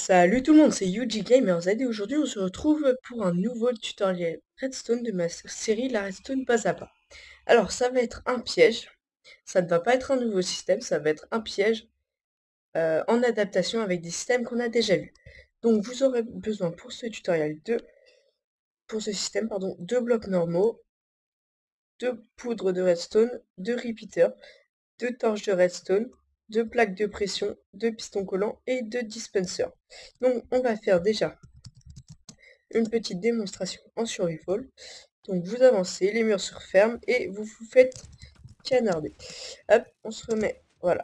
Salut tout le monde, c'est Yuji Gamers et aujourd'hui on se retrouve pour un nouveau tutoriel Redstone de ma série la Redstone pas à pas. Alors ça va être un piège, ça ne va pas être un nouveau système, ça va être un piège en adaptation avec des systèmes qu'on a déjà vus. Donc vous aurez besoin pour ce tutoriel pour ce système, pardon, 2 blocs normaux, 2 poudres de redstone, 2 repeaters, 2 torches de redstone, 2 plaques de pression, 2 pistons collants et 2 dispensers. Donc on va faire déjà une petite démonstration en survival. Donc vous avancez, les murs se referment et vous vous faites canarder. Hop, on se remet, voilà.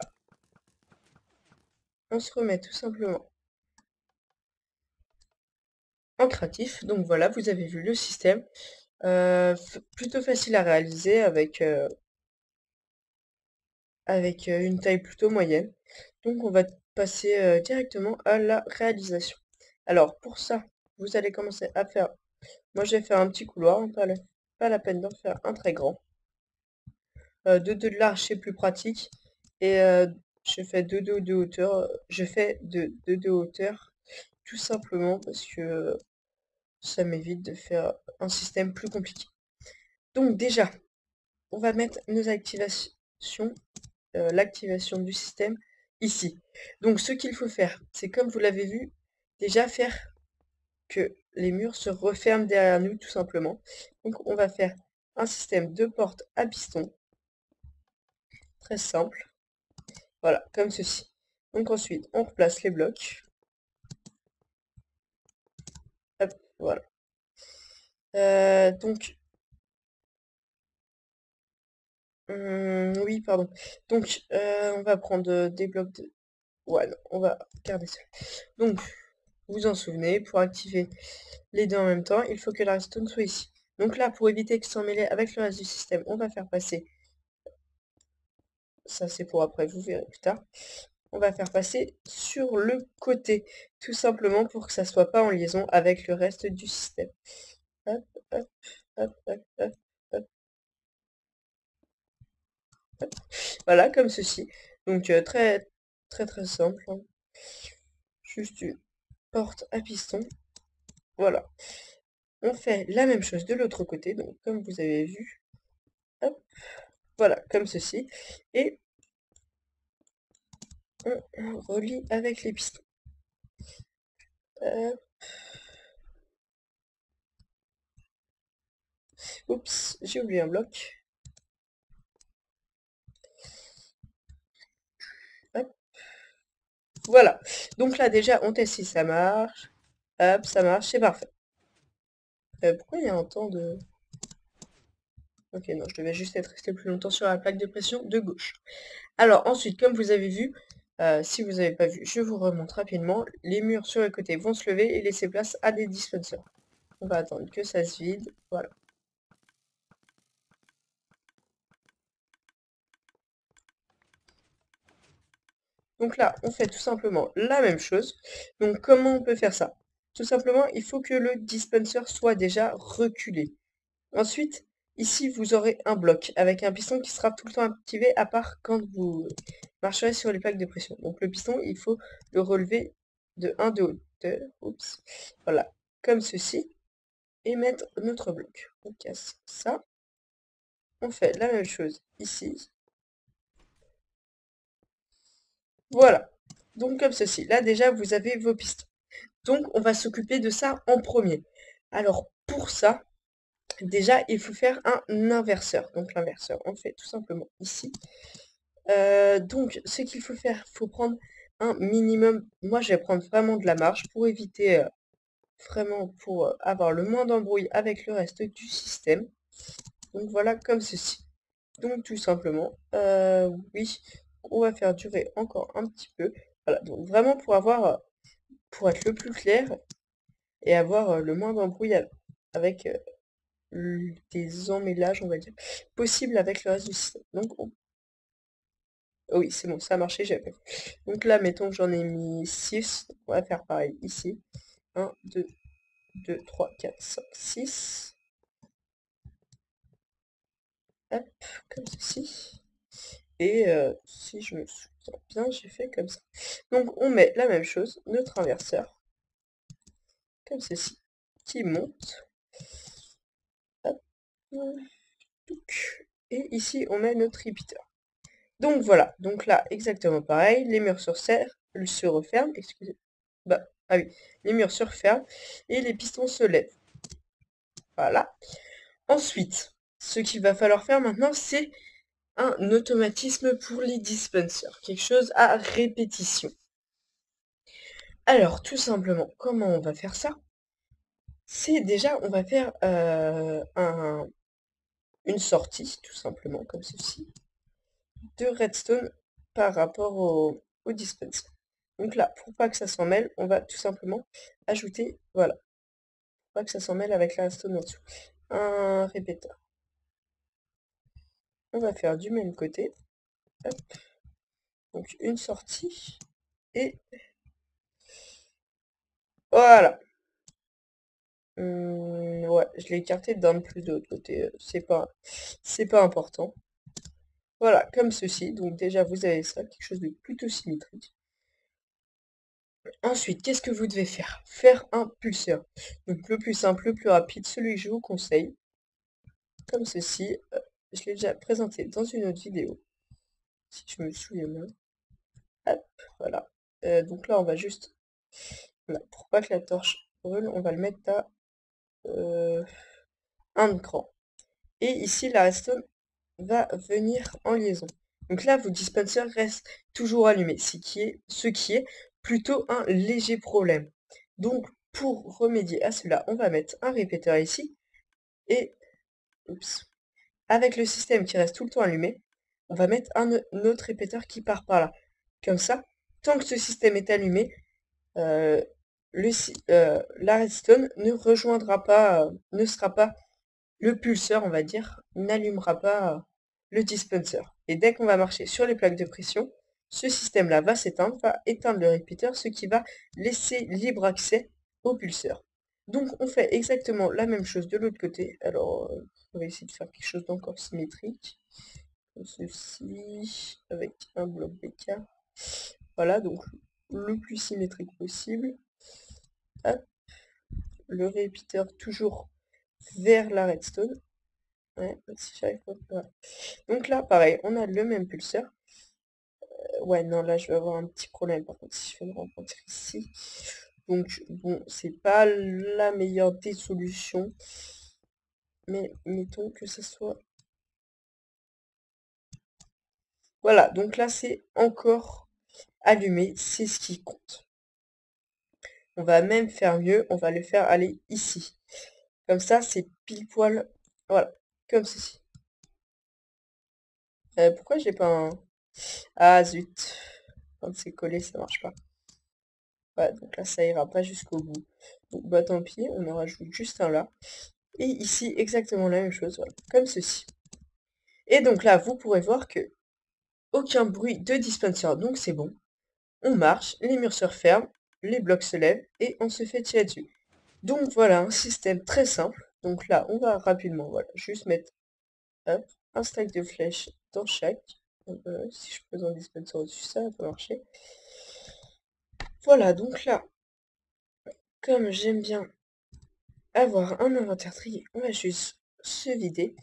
On se remet tout simplement en créatif. Donc voilà, vous avez vu le système. Plutôt facile à réaliser avec une taille plutôt moyenne. Donc on va passer directement à la réalisation. Alors pour ça, vous allez commencer à faire... Moi je vais faire un petit couloir, hein, pas la peine d'en faire un très grand. De large c'est plus pratique. Et je fais 2 de hauteur. Je fais de hauteur tout simplement parce que ça m'évite de faire un système plus compliqué. Donc déjà, on va mettre nos activations, l'activation du système ici. Donc ce qu'il faut faire, c'est comme vous l'avez vu, déjà faire que les murs se referment derrière nous tout simplement. Donc on va faire un système de porte à piston. Très simple. Voilà, comme ceci. Donc ensuite, on replace les blocs. Hop, voilà. Donc, oui, pardon. Donc, on va prendre des blocs de... Ouais, non, on va garder ça. Donc, vous vous en souvenez, pour activer les deux en même temps, il faut que la redstone soit ici. Donc là, pour éviter que s'en mêle avec le reste du système, on va faire passer... Ça, c'est pour après, vous verrez plus tard. On va faire passer sur le côté, tout simplement pour que ça soit pas en liaison avec le reste du système. Hop, hop, hop, hop, hop, hop, hop. Voilà, comme ceci. Donc très très très simple, hein. Juste une porte à piston. Voilà. On fait la même chose de l'autre côté, donc comme vous avez vu. Hop. Voilà, comme ceci. Et on relie avec les pistons. Hop. Oups, j'ai oublié un bloc. Hop. Voilà. Donc là déjà on teste si ça marche. Hop, ça marche, c'est parfait. Pourquoi il y a un temps de... Ok, non, je devais juste être resté plus longtemps sur la plaque de pression de gauche. Alors ensuite, comme vous avez vu, si vous n'avez pas vu, je vous remonte rapidement. Les murs sur les côtés vont se lever et laisser place à des dispensers. On va attendre que ça se vide. Voilà. Donc là, on fait tout simplement la même chose. Donc comment on peut faire ça? Tout simplement, il faut que le dispenser soit déjà reculé. Ensuite, ici, vous aurez un bloc avec un piston qui sera tout le temps activé à part quand vous marcherez sur les plaques de pression. Donc le piston, il faut le relever de 1 de hauteur. Oups. Voilà, comme ceci. Et mettre notre bloc. On casse ça. On fait la même chose ici. Voilà. Donc comme ceci. Là déjà, vous avez vos pistons. Donc on va s'occuper de ça en premier. Alors pour ça, déjà, il faut faire un inverseur. Donc l'inverseur, on le fait tout simplement ici. Donc ce qu'il faut faire, il faut prendre un minimum. Moi, je vais prendre vraiment de la marge pour éviter, vraiment pour avoir le moins d'embrouille avec le reste du système. Donc voilà, comme ceci. Donc tout simplement, oui, on va faire durer encore un petit peu. Voilà, donc vraiment pour avoir, pour être le plus clair et avoir le moins d'embrouille avec des emmêlages, on va dire, possible avec le reste du système. Donc oh oui, c'est bon, ça a marché, j'avais pas vu. Donc là, mettons que j'en ai mis 6. On va faire pareil ici. 1, 2, 2, 3, 4, 5, 6. Hop, comme ceci. Et si je me souviens bien, j'ai fait comme ça. Donc on met la même chose, notre inverseur, comme ceci, qui monte. Hop, et ici on met notre repeater. Donc voilà, donc là exactement pareil, les murs se referment, excusez. Ah oui, les murs se referment et les pistons se lèvent. Voilà. Ensuite, ce qu'il va falloir faire maintenant, c'est un automatisme pour les dispensers, quelque chose à répétition. Alors, tout simplement, comment on va faire ça? C'est déjà, on va faire une sortie, tout simplement, comme ceci, de redstone par rapport au dispenser. Donc là, pour pas que ça s'en mêle, on va tout simplement ajouter, voilà, pour pas que ça s'en mêle avec la redstone en dessous, un répéteur. On va faire du même côté, hop, donc une sortie, et voilà. Ouais, je l'ai écarté d'un de plus de l'autre côté, c'est pas important. Voilà, comme ceci. Donc déjà, vous avez ça, quelque chose de plutôt symétrique. Ensuite, qu'est-ce que vous devez faire? Faire un pulseur. Donc le plus simple, le plus rapide, celui que je vous conseille, comme ceci. Je l'ai déjà présenté dans une autre vidéo, si je me souviens bien. Hop, voilà. Donc là, on va juste, voilà, pour pas que la torche brûle, on va le mettre à 1 cran. Et ici, la redstone va venir en liaison. Donc là, vos dispensers restent toujours allumés, ce qui est plutôt un léger problème. Donc, pour remédier à cela, on va mettre un répéteur ici, et oups, avec le système qui reste tout le temps allumé, on va mettre un autre répéteur qui part par là. Comme ça, tant que ce système est allumé, euh, la redstone ne rejoindra pas, ne sera pas le pulseur, on va dire, n'allumera pas le dispenser. Et dès qu'on va marcher sur les plaques de pression, ce système-là va s'éteindre, va éteindre le repeater, ce qui va laisser libre accès au pulseur. Donc on fait exactement la même chose de l'autre côté. Alors on va essayer de faire quelque chose d'encore symétrique. Comme ceci, avec un bloc BK. Voilà, donc le plus symétrique possible. Hop, le repeater toujours vers la redstone. Ouais, si j'arrive pas. Voilà. Donc là, pareil, on a le même pulseur. Ouais, non, là, je vais avoir un petit problème, par contre, si je fais une rencontre ici. Donc, bon, c'est pas la meilleure des solutions. Mais mettons que ça soit... Voilà, donc là, c'est encore allumé, c'est ce qui compte. On va même faire mieux, on va le faire aller ici. Comme ça, c'est pile poil... Voilà, comme ceci. Pourquoi j'ai pas un... Ah, zut. Quand c'est collé, ça marche pas. Ouais, donc là, ça ira pas jusqu'au bout. Donc, bah tant pis, on en rajoute juste un là. Et ici, exactement la même chose, voilà, comme ceci. Et donc là, vous pourrez voir que aucun bruit de dispenser, donc c'est bon. On marche, les murs se referment, les blocs se lèvent et on se fait tirer dessus. Donc voilà, un système très simple. Donc là, on va rapidement, voilà, juste mettre hop, un stack de flèches dans chaque. Si je pose un dispenser au-dessus, ça va pas marcher. Voilà, donc là, comme j'aime bien avoir un inventaire trié, on va juste se vider,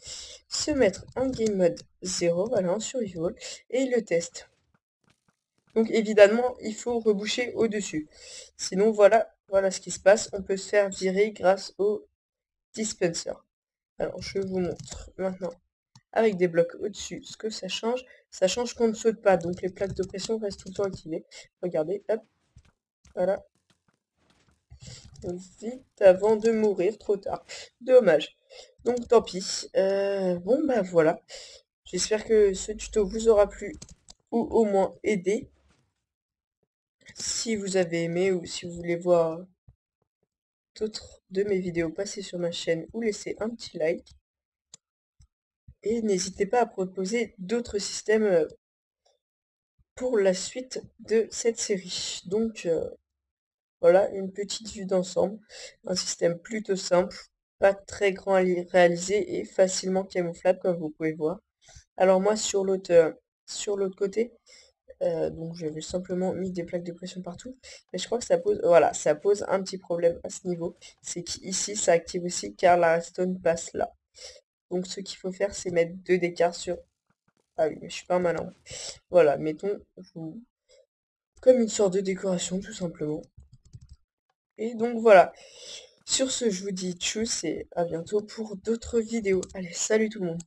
se mettre en game mode 0, voilà, en survival, et le test. Donc évidemment, il faut reboucher au-dessus. Sinon, voilà, voilà ce qui se passe. On peut se faire virer grâce au dispenser. Alors, je vous montre maintenant avec des blocs au-dessus ce que ça change. Ça change qu'on ne saute pas, donc les plaques de pression restent tout le temps activées. Regardez, hop, voilà. Vite avant de mourir, trop tard. Dommage. Donc tant pis. Bon bah voilà. J'espère que ce tuto vous aura plu ou au moins aidé. Si vous avez aimé ou si vous voulez voir d'autres de mes vidéos passer sur ma chaîne ou laisser un petit like. Et n'hésitez pas à proposer d'autres systèmes pour la suite de cette série. Donc voilà, une petite vue d'ensemble. Un système plutôt simple, pas très grand à réaliser et facilement camouflable comme vous pouvez voir. Alors moi sur l'autre sur l'autre côté. Donc j'avais simplement mis des plaques de pression partout. Mais je crois que ça pose, voilà, ça pose un petit problème à ce niveau. C'est qu'ici, ça active aussi car la redstone passe là. Donc ce qu'il faut faire, c'est mettre 2 d'écart sur... Ah oui, mais je suis pas un malin. Voilà, mettons comme une sorte de décoration, tout simplement. Et donc voilà. Sur ce, je vous dis tchuss et à bientôt pour d'autres vidéos. Allez, salut tout le monde.